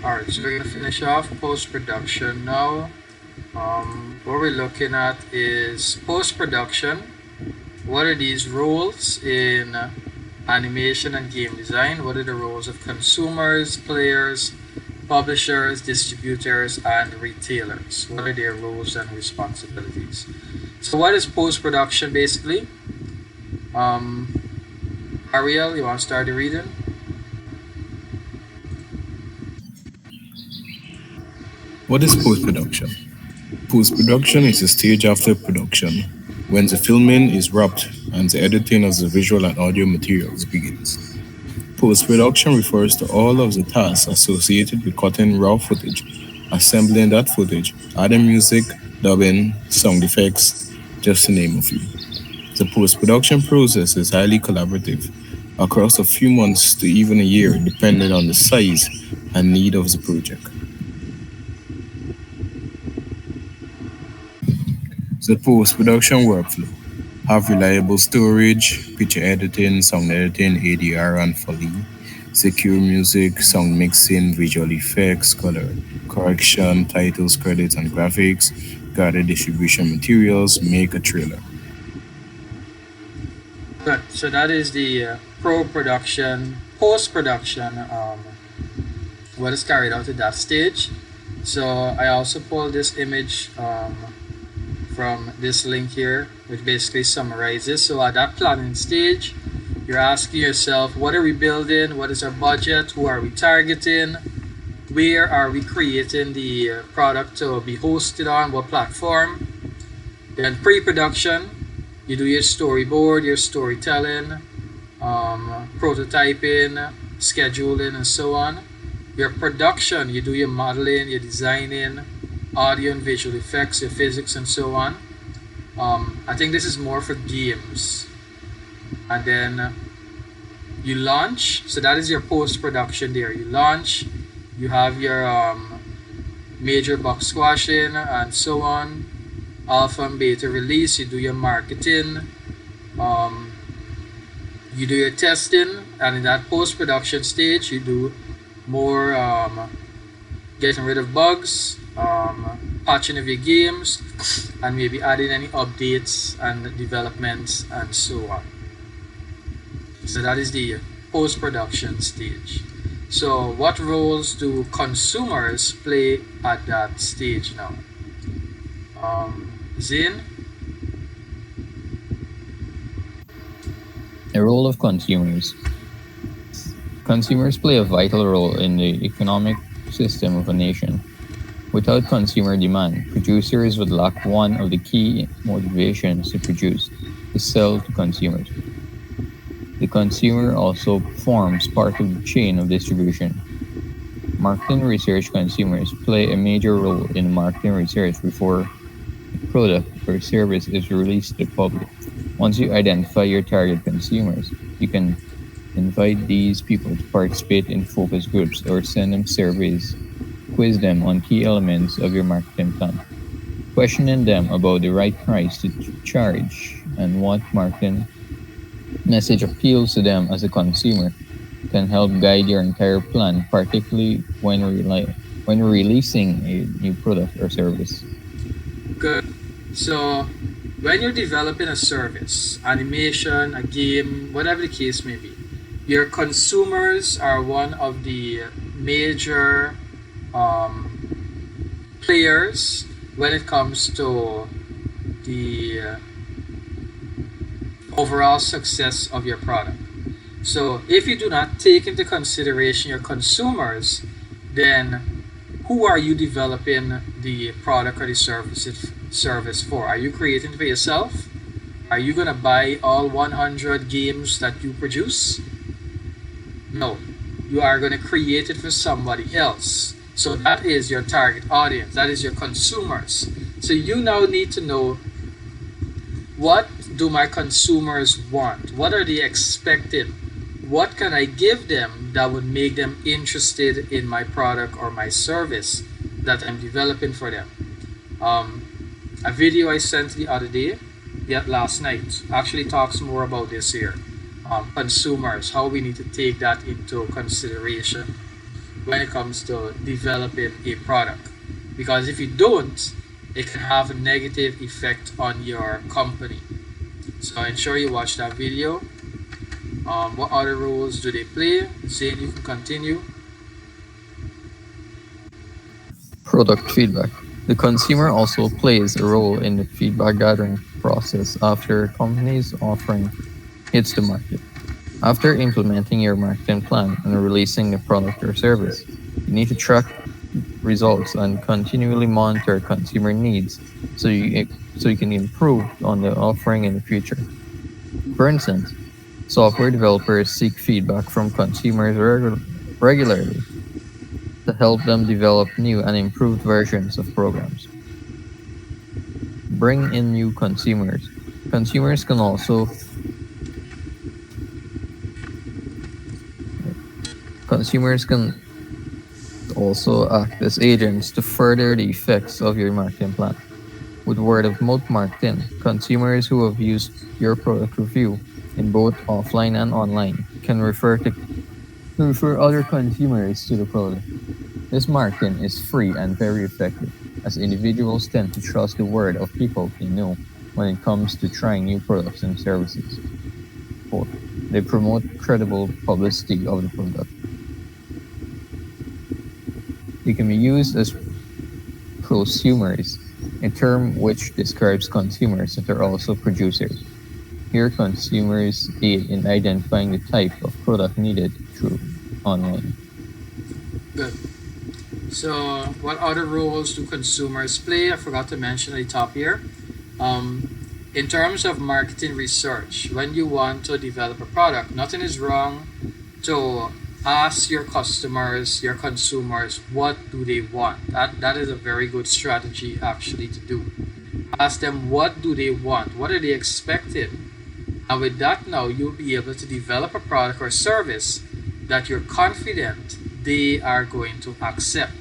Alright, so we're gonna finish off post-production now. What we're looking at is post-production. What are these roles in animation and game design? What are the roles of consumers, players, publishers, distributors, and retailers? What are their roles and responsibilities? So what is post-production basically? Ariel, you want to start the reading? What is post-production? Post-production is the stage after production, when the filming is wrapped and the editing of the visual and audio materials begins. Post-production refers to all of the tasks associated with cutting raw footage, assembling that footage, adding music, dubbing, sound effects, just to name a few. The post-production process is highly collaborative, across a few months to even a year, depending on the size and need of the project. The post-production workflow: have reliable storage, picture editing, sound editing, ADR and Foley, secure music, sound mixing, visual effects, color correction, titles, credits and graphics, gather distribution materials, make a trailer. Good. So that is the post-production, what is carried out at that stage. So I also pulled this image from this link here, which basically summarizes. So at that planning stage, you're asking yourself, what are we building? What is our budget? Who are we targeting? Where are we creating the product to be hosted on? What platform? Then pre-production, you do your storyboard, your storytelling, prototyping, scheduling, and so on. Your production, you do your modeling, your designing, audio and visual effects, your physics, and so on. I think this is more for games. And then you launch, so that is your post-production there. You launch, you have your major bug squashing and so on. Alpha and beta release, you do your marketing, you do your testing, and in that post-production stage you do more getting rid of bugs, patching of your games, and maybe adding any updates and developments and so on. So that is the post-production stage. So what roles do consumers play at that stage now? Zin? The role of consumers. Consumers play a vital role in the economic system of a nation. Without consumer demand, producers would lack one of the key motivations to produce: to sell to consumers. The consumer also forms part of the chain of distribution. Marketing research: consumers play a major role in marketing research before a product or service is released to the public. Once you identify your target consumers, you can invite these people to participate in focus groups or send them surveys, quiz them on key elements of your marketing plan, questioning them about the right price to charge and what marketing message appeals to them as a consumer can help guide your entire plan, particularly when releasing a new product or service. Good. So when you're developing a service, animation, a game, whatever the case may be, your consumers are one of the major players when it comes to the overall success of your product. So if you do not take into consideration your consumers, then who are you developing the product or the service for? Are you creating it for yourself? Are you gonna buy all 100 games that you produce? No, you are gonna create it for somebody else. So that is your target audience, that is your consumers. So you now need to know, what do my consumers want? What are they expecting? What can I give them that would make them interested in my product or my service that I'm developing for them? A video I sent the other day, last night, actually talks more about this here. Consumers, how we need to take that into consideration. when it comes to developing a product. Because if you don't, it can have a negative effect on your company. So ensure you watch that video. What other roles do they play? Zane, you can continue. Product feedback. The consumer also plays a role in the feedback gathering process after a company's offering hits the market. After implementing your marketing plan and releasing the product or service, you need to track results and continually monitor consumer needs so you can improve on the offering in the future. For instance, software developers seek feedback from consumers regularly to help them develop new and improved versions of programs. Bring in new consumers. Consumers can also consumers can also act as agents to further the effects of your marketing plan. With word of mouth marketing, consumers who have used your product review in both offline and online can refer other consumers to the product. This marketing is free and very effective, as individuals tend to trust the word of people they know when it comes to trying new products and services. 4. They promote credible publicity of the product. They can be used as prosumers, a term which describes consumers that are also producers. Here, consumers aid in identifying the type of product needed through online. Good. So, what other roles do consumers play? I forgot to mention at the top here. In terms of marketing research, when you want to develop a product, nothing is wrong to ask your customers, your consumers, what do they want. That is a very good strategy actually to do. Ask them what do they want, what are they expecting, and with that now you'll be able to develop a product or service that you're confident they are going to accept.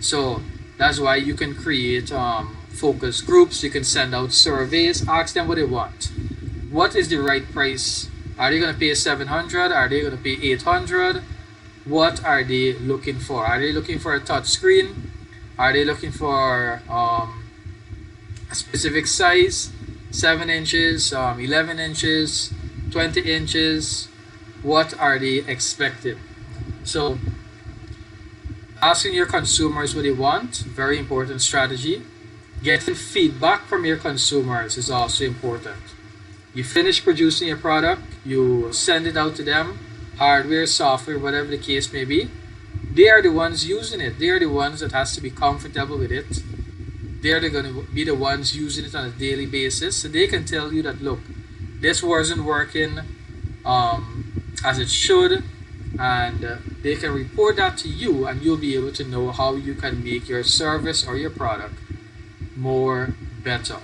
So that's why you can create focus groups, you can send out surveys, ask them what they want. What is the right price? Are they going to pay 700? Are they going to pay 800? What are they looking for? Are they looking for a touch screen? Are they looking for a specific size? 7 inches, 11 inches, 20 inches? What are they expecting? So asking your consumers what they want, very important strategy. Getting feedback from your consumers is also important. You finish producing your product, you send it out to them, hardware, software, whatever the case may be. They are the ones using it. They are the ones that has to be comfortable with it. They're going to be the ones using it on a daily basis. So they can tell you that, look, this wasn't working as it should. And they can report that to you, and you'll be able to know how you can make your service or your product more better.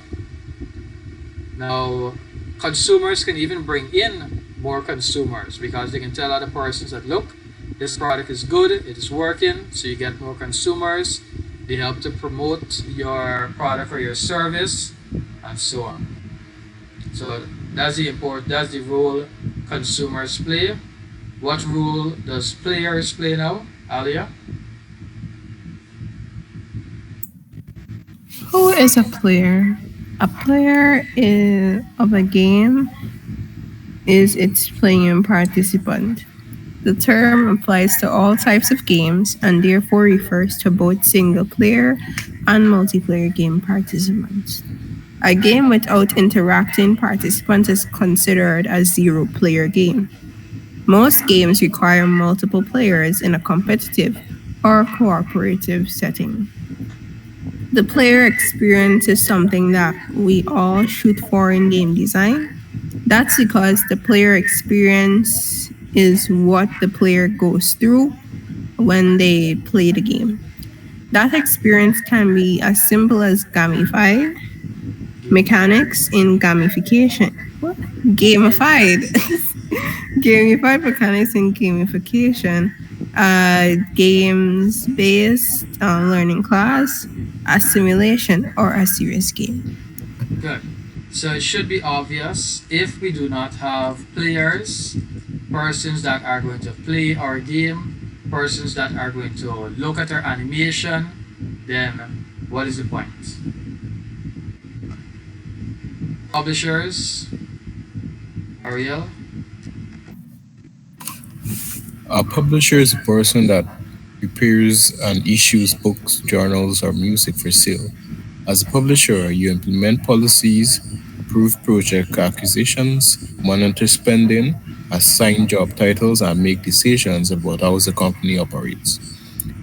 Now, consumers can even bring in more consumers because they can tell other persons that, look, this product is good, it is working, so you get more consumers. They help to promote your product or your service, and so on. So that's the role consumers play. What role does players play now, Alia? Who is a player? A player of a game is its playing participant. The term applies to all types of games and therefore refers to both single player and multiplayer game participants. A game without interacting participants is considered a zero player game. Most games require multiple players in a competitive or cooperative setting. The player experience is something that we all shoot for in game design. That's because the player experience is what the player goes through when they play the game. That experience can be as simple as gamified mechanics in gamification. What? Gamified. Gamified mechanics in gamification. Games based learning class, a simulation, or a serious game. Good. So it should be obvious if we do not have players, persons that are going to play our game, persons that are going to look at our animation, then what is the point? Publishers, Ariel? A publisher is a person that prepares and issues books, journals, or music for sale. As a publisher, you implement policies, approve project acquisitions, monitor spending, assign job titles, and make decisions about how the company operates.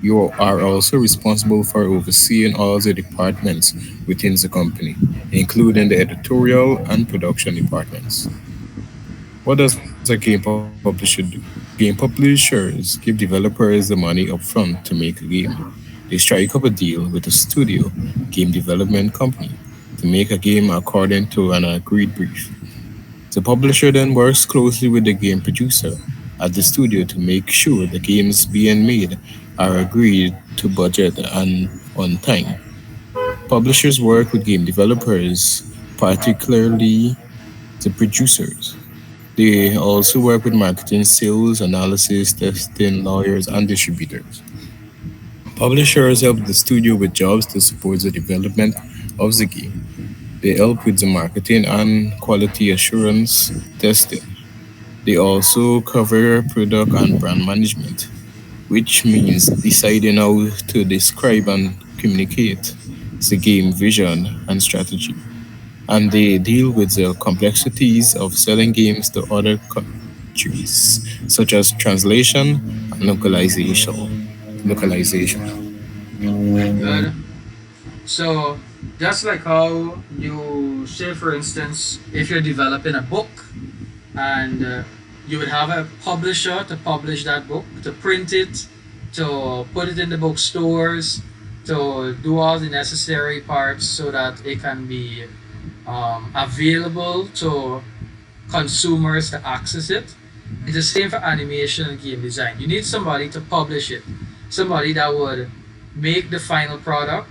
You are also responsible for overseeing all the departments within the company, including the editorial and production departments. What does a game publisher do? Game publishers give developers the money upfront to make a game. They strike up a deal with a studio, game development company, to make a game according to an agreed brief. The publisher then works closely with the game producer at the studio to make sure the games being made are agreed to budget and on time. Publishers work with game developers, particularly the producers. They also work with marketing, sales, analysis, testing, lawyers, and distributors. Publishers help the studio with jobs to support the development of the game. They help with the marketing and quality assurance testing. They also cover product and brand management, which means deciding how to describe and communicate the game vision and strategy. And they deal with the complexities of selling games to other countries, such as translation and localization. Localization. Good. So just like how you say, for instance, if you're developing a book and you would have a publisher to publish that book, to print it, to put it in the bookstores, to do all the necessary parts so that it can be available to consumers to access it. It's the same for animation and game design. You need somebody to publish it, somebody that would make the final product,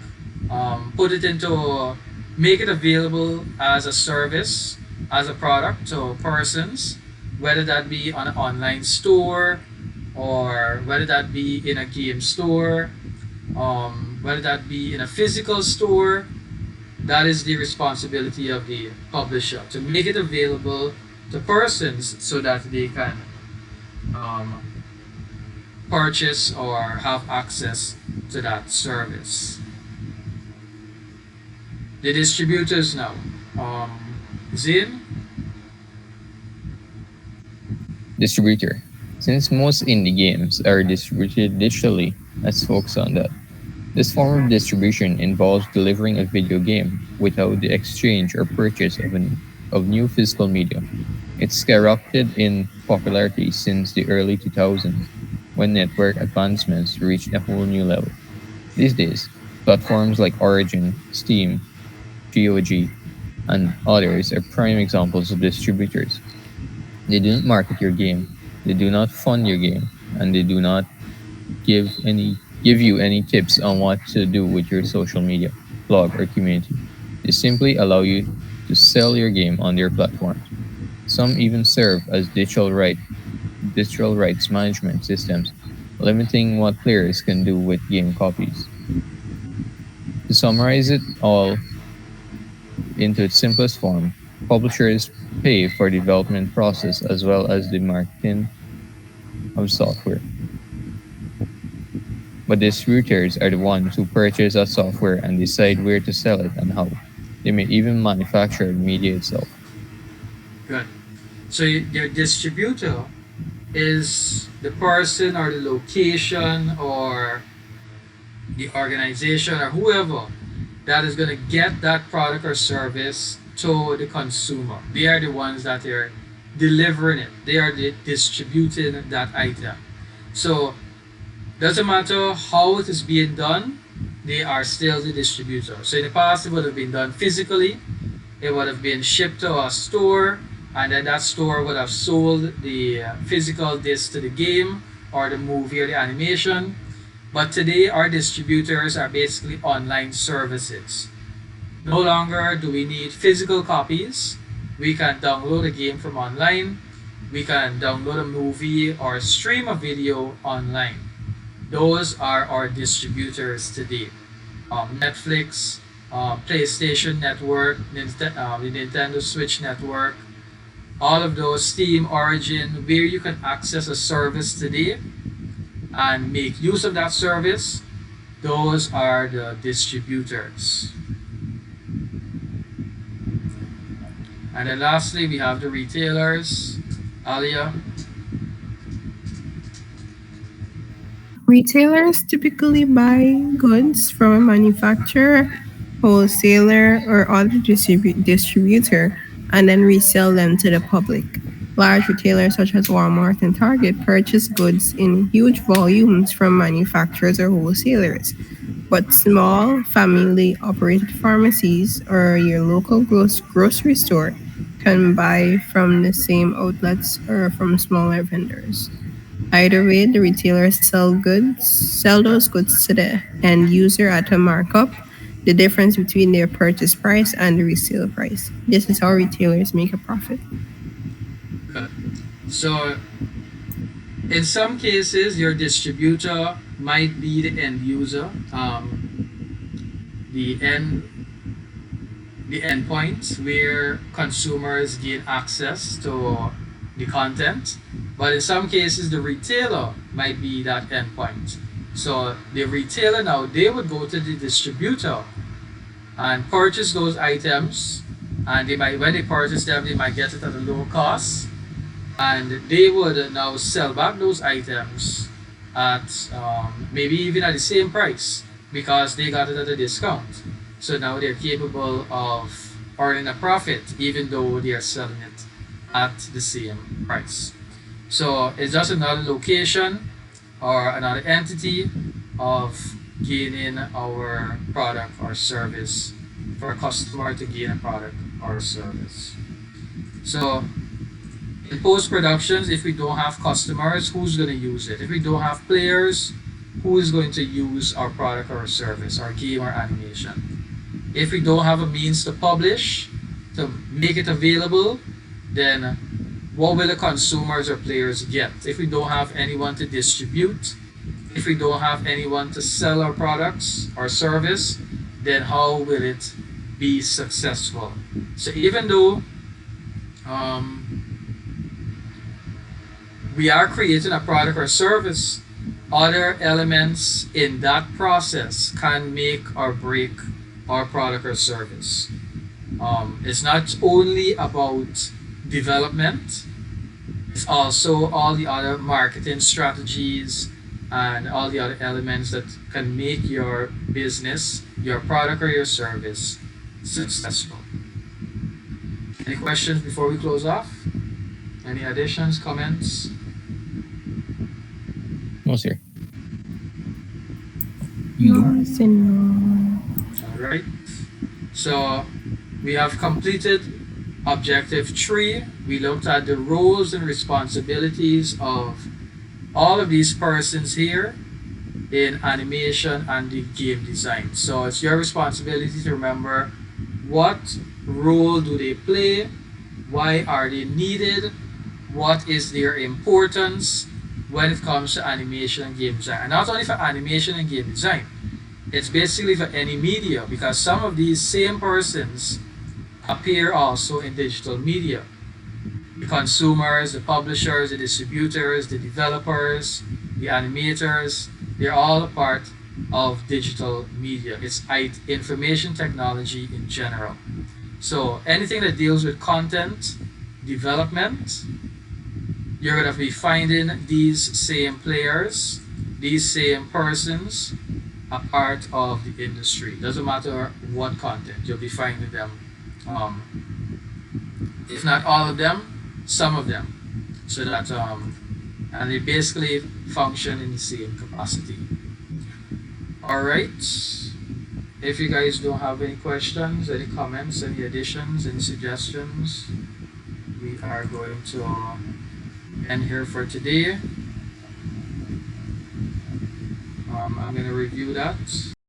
put it into, make it available as a service, as a product to persons, whether that be on an online store or whether that be in a game store, whether that be in a physical store. That is the responsibility of the publisher to make it available to persons so that they can um, purchase or have access to that service. The distributors now. Zin? Distributor. Since most indie games are distributed digitally, let's focus on that. This form of distribution involves delivering a video game without the exchange or purchase of new physical media. It's skyrocketed in popularity since the early 2000s, when network advancements reached a whole new level. These days, platforms like Origin, Steam, GOG, and others are prime examples of distributors. They do not market your game, they do not fund your game, and they do not give you any tips on what to do with your social media, blog, or community. They simply allow you to sell your game on their platforms. Some even serve as digital rights management systems, limiting what players can do with game copies. To summarize it all into its simplest form, publishers pay for the development process as well as the marketing of software. But distributors are the ones who purchase that software and decide where to sell it and how. They may even manufacture the media itself. Good. So your distributor is the person or the location or the organization or whoever that is going to get that product or service to the consumer. They are the ones that are delivering it. They are distributing that item. So doesn't matter how it is being done, they are still the distributor. So in the past, it would have been done physically. It would have been shipped to a store, and then that store would have sold the physical disc to the game or the movie or the animation. But today, our distributors are basically online services. No longer do we need physical copies. We can download a game from online. We can download a movie or stream a video online. Those are our distributors today. Netflix, PlayStation Network, the Nintendo Switch Network, all of those, Steam, Origin, where you can access a service today and make use of that service. Those are the distributors. And then lastly, we have the retailers. Alia. Retailers typically buy goods from a manufacturer, wholesaler, or other distributor and then resell them to the public. Large retailers such as Walmart and Target purchase goods in huge volumes from manufacturers or wholesalers. But small, family operated pharmacies or your local grocery store can buy from the same outlets or from smaller vendors. Either way, the retailers sell those goods to the end user at a markup, the difference between their purchase price and the resale price. This is how retailers make a profit. Good. So, in some cases, your distributor might be the end user, the end the endpoint where consumers gain access to the content. But in some cases, the retailer might be that endpoint. So the retailer now, they would go to the distributor and purchase those items, and they might, when they purchase them, they might get it at a low cost, and they would now sell back those items at maybe even at the same price because they got it at a discount. So now they're capable of earning a profit even though they are selling it at the same price. So it's just another location or another entity of gaining our product or service for a customer to gain a product or service. So in post productions, if we don't have customers, who's going to use it? If we don't have players, who is going to use our product or service, our game or animation? If we don't have a means to publish, to make it available, then what will the consumers or players get? If we don't have anyone to distribute, if we don't have anyone to sell our products or service, then how will it be successful? So even though we are creating a product or service, other elements in that process can make or break our product or service. It's not only about development, it's also all the other marketing strategies and all the other elements that can make your business, your product or your service successful. Any questions before we close off? Any additions, comments? No, sir. Yes and no. All right. So we have completed objective 3. We looked at the roles and responsibilities of all of these persons here in animation and the game design. So it's your responsibility to remember what role do they play, why are they needed, what is their importance when it comes to animation and game design. And not only for animation and game design, it's basically for any media, because some of these same persons appear also in digital media. The consumers, the publishers, the distributors, the developers, the animators, they're all a part of digital media. It's information technology in general. So anything that deals with content development, you're going to be finding these same players, these same persons a part of the industry. Doesn't matter what content, you'll be finding them. If not all of them, some of them. So that and they basically function in the same capacity. Alright. If you guys don't have any questions, any comments, any additions, any suggestions, we are going to end here for today. I'm going to review that.